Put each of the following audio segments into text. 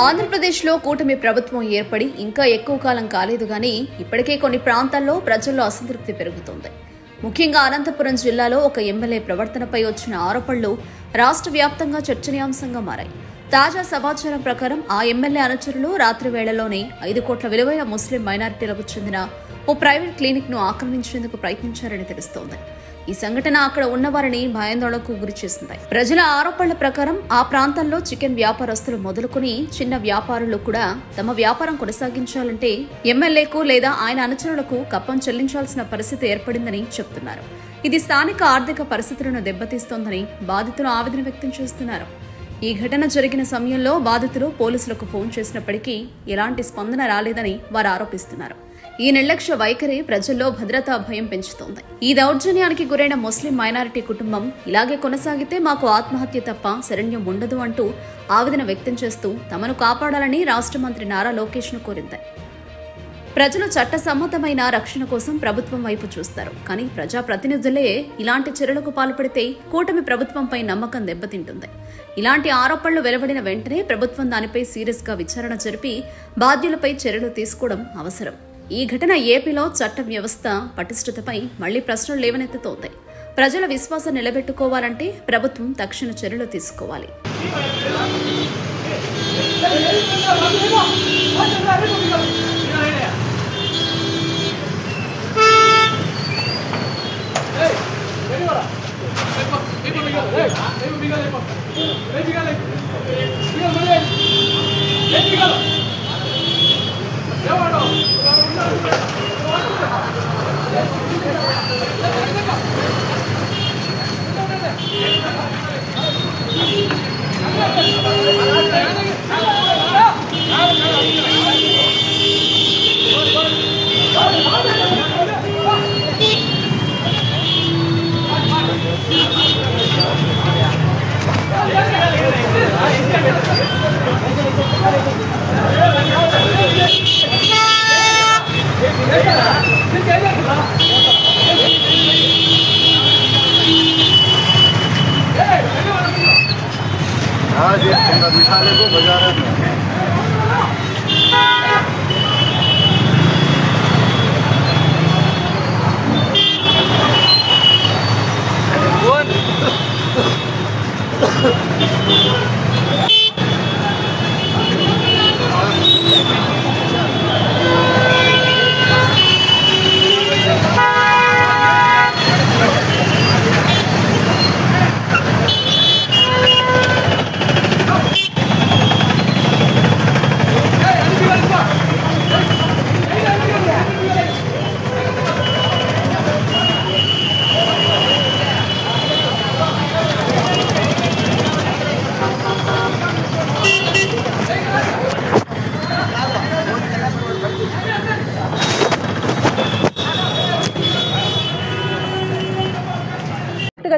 ఆంధ్రప్రదేశ్లో కూటమి ప్రభుత్వం ఏర్పడి ఇంకా ఎక్కువ కాలం కాలేదు గానీ ఇప్పటికే కొన్ని ప్రాంతాల్లో ప్రజల్లో అసంతృప్తి పెరుగుతోంది. ముఖ్యంగా అనంతపురం జిల్లాలో ఒక ఎమ్మెల్యే ప్రవర్తనపై వచ్చిన ఆరోపణలు రాష్ట్ర వ్యాప్తంగా చర్చనీయాంశంగా మారాయి. తాజా సమాచారం ప్రకారం ఆ ఎమ్మెల్యే అనుచరులు రాత్రి వేళలోనే 5 కోట్ల విలువైన ముస్లిం మైనారిటీలకు చెందిన ఓ ప్రైవేట్ క్లినిక్ ను ఆక్రమించేందుకు ప్రయత్నించారని తెలుస్తోంది. ఈ సంఘటన అక్కడ ఉన్నవారిని భయాందోళనకు గురిచేసింది. ప్రజల ఆరోపణల ప్రకారం ఆ ప్రాంతంలో చికెన్ వ్యాపారస్తులు మొదలుకుని చిన్న వ్యాపారులు కూడా తమ వ్యాపారం కొనసాగించాలంటే ఎమ్మెల్యేకు లేదా ఆయన అనుచరులకు కప్పం చెల్లించాల్సిన పరిస్థితి ఏర్పడిందని చెబుతున్నారు. ఇది స్థానిక ఆర్థిక పరిస్థితులను దెబ్బతీస్తోందని బాధితులు ఆవేదన వ్యక్తం చేస్తున్నారు. ఈ ఘటన జరిగిన సమయంలో బాధితులు పోలీసులకు ఫోన్ చేసినప్పటికీ ఎలాంటి స్పందన రాలేదని వారు ఆరోపిస్తున్నారు. ఈ నిర్లక్ష్య వైఖరి ప్రజల్లో భద్రతా భయం పెంచుతోంది. ఈ దౌర్జన్యానికి గురైన ముస్లిం మైనారిటీ కుటుంబం ఇలాగే కొనసాగితే మాకు ఆత్మహత్య తప్ప శరణ్యం ఉండదు అంటూ ఆవేదన వ్యక్తం చేస్తూ తమను కాపాడాలని రాష్ట్ర మంత్రి నారా లోకేష్ ను కోరింది. ప్రజలు చట్టసమ్మతమైన రక్షణ కోసం ప్రభుత్వం వైపు చూస్తారు. కానీ ప్రజాప్రతినిధులే ఇలాంటి చర్యలకు పాల్పడితే కూటమి ప్రభుత్వంపై నమ్మకం దెబ్బతింటుంది. ఇలాంటి ఆరోపణలు వెలువడిన వెంటనే ప్రభుత్వం దానిపై సీరియస్ గా విచారణ జరిపి బాధ్యులపై చర్యలు తీసుకోవడం అవసరం. ఈ ఘటన ఏపీలో చట్ట వ్యవస్థ పటిష్టతపై మళ్లీ ప్రశ్నలు లేవనెత్తుతోంది. ప్రజల విశ్వాసం నిలబెట్టుకోవాలంటే ప్రభుత్వం తక్షణ చర్యలు తీసుకోవాలి.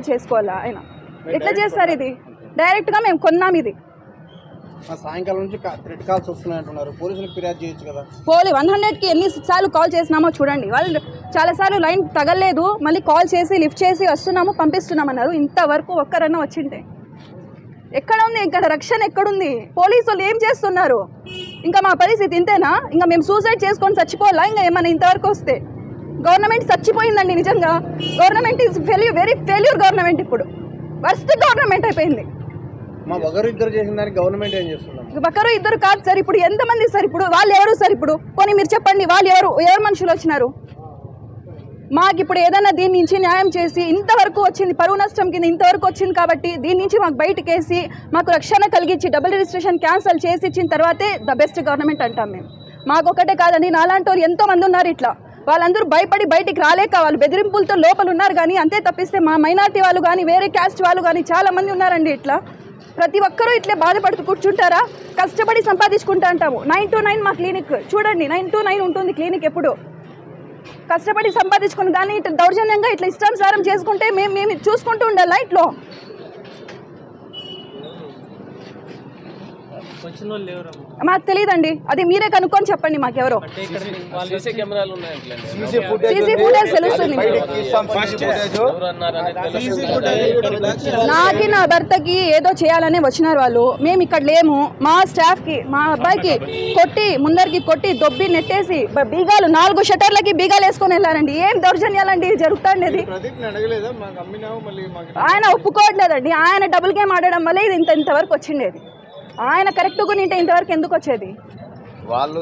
చేసుకోవాలా ఆయన ఎట్లా చేస్తారు? ఇది డైరెక్ట్ గా మేము కొన్నాం. ఇది సాయంకాలం నుంచి థ్రెట్ కాల్స్ వస్తున్నాయంటున్నారు. పోలీసులకు ఫిర్యాదు చేయొచ్చు కదా. 100కి ఎన్నిసార్లు కాల్ చేసినామో చూడండి. వాళ్ళు చాలాసార్లు లైన్ తగలేదు, మళ్ళీ కాల్ చేసి లిఫ్ట్ చేసి వస్తున్నాము పంపిస్తున్నామన్నారు. ఇంతవరకు ఒక్కరన్నా వచ్చింటే ఎక్కడ ఉంది? ఇక్కడ రక్షణ ఎక్కడుంది? పోలీసు వాళ్ళు ఏం చేస్తున్నారు? ఇంకా మా పరిస్థితి ఇంతేనా? ఇంకా మేము సూసైడ్ చేసుకొని చచ్చిపోవాలా? ఇంకా ఏమన్నా ఇంతవరకు వస్తే గవర్నమెంట్ చచ్చిపోయిందండి. నిజంగా government is very failure government. ఇప్పుడు వర్స్ట్ గవర్నమెంట్ అయిపోయింది. మా ఒకరు ఇద్దరు చేసిన దానికి గవర్నమెంట్ ఏం చేస్తున్నారు? ఒకరు ఇద్దరు కాదు సార్. ఇప్పుడు ఎంతమంది సార్? ఇప్పుడు వాళ్ళు ఎవరు సార్? ఇప్పుడు పోనీ మీరు చెప్పండి, వాళ్ళు ఎవరు మనుషులు వచ్చినారు? మాకు ఇప్పుడు ఏదైనా దీని నుంచి న్యాయం చేసి ఇంతవరకు వచ్చింది, పరువు నష్టం కింద ఇంతవరకు వచ్చింది కాబట్టి దీని నుంచి మాకు బయటకేసి మాకు రక్షణ కలిగించి డబుల్ రిజిస్ట్రేషన్ క్యాన్సిల్ చేసి ఇచ్చిన తర్వాతే ద బెస్ట్ గవర్నమెంట్ అంటాం మేము. మాకు ఒకటే కాదండి, నాలాంటి వాళ్ళు ఎంతో మంది ఉన్నారు. ఇట్లా వాళ్ళందరూ భయపడి బయటికి రాలేక వాళ్ళు బెదిరింపులతో లోపల ఉన్నారు. కానీ అంతే తప్పిస్తే మా మైనార్టీ వాళ్ళు కానీ వేరే క్యాస్ట్ వాళ్ళు కానీ చాలా మంది ఉన్నారండి. ఇట్లా ప్రతి ఒక్కరూ ఇట్లే బాధపడుతూ కూర్చుంటారా? కష్టపడి సంపాదించుకుంటా అంటాము. 9 to 9 మా క్లినిక్ చూడండి. 9 to 9 ఉంటుంది క్లినిక్. ఎప్పుడు కష్టపడి సంపాదించుకుని దాన్ని ఇట్లా దౌర్జన్యంగా ఇట్లా ఇష్టానుసారం చేసుకుంటే మేము చూసుకుంటూ ఉండాలి. ఇట్లో వచ్చిన వాళ్ళు ఎవరు? మాకు తెలియదండి, అది మీరే కనుక్కొని చెప్పండి మాకెవరో. సీసీ ఫుటేజ్ తెలుస్తుంది. నాకి నా భర్తకి ఏదో చేయాలనే వచ్చినారు వాళ్ళు. మేము ఇక్కడ లేము. మా స్టాఫ్ కి మా అబ్బాయికి కొట్టి ముందరికి కొట్టి దొబ్బి నెట్టేసి బీగాలు 4 షట్టర్లకి బీగాలు వేసుకొని వెళ్ళారండి. ఏం దౌర్జన్యాలండి జరుగుతాండేది. ఆయన ఒప్పుకోవట్లేదండి. ఆయన డబుల్ గేమ్ ఆడడం వల్ల ఇది ఇంతవరకు వచ్చిండేది. ఆయన కరెక్ట్గా నింటే ఇంతవరకు ఎందుకు వచ్చేది? వాళ్ళు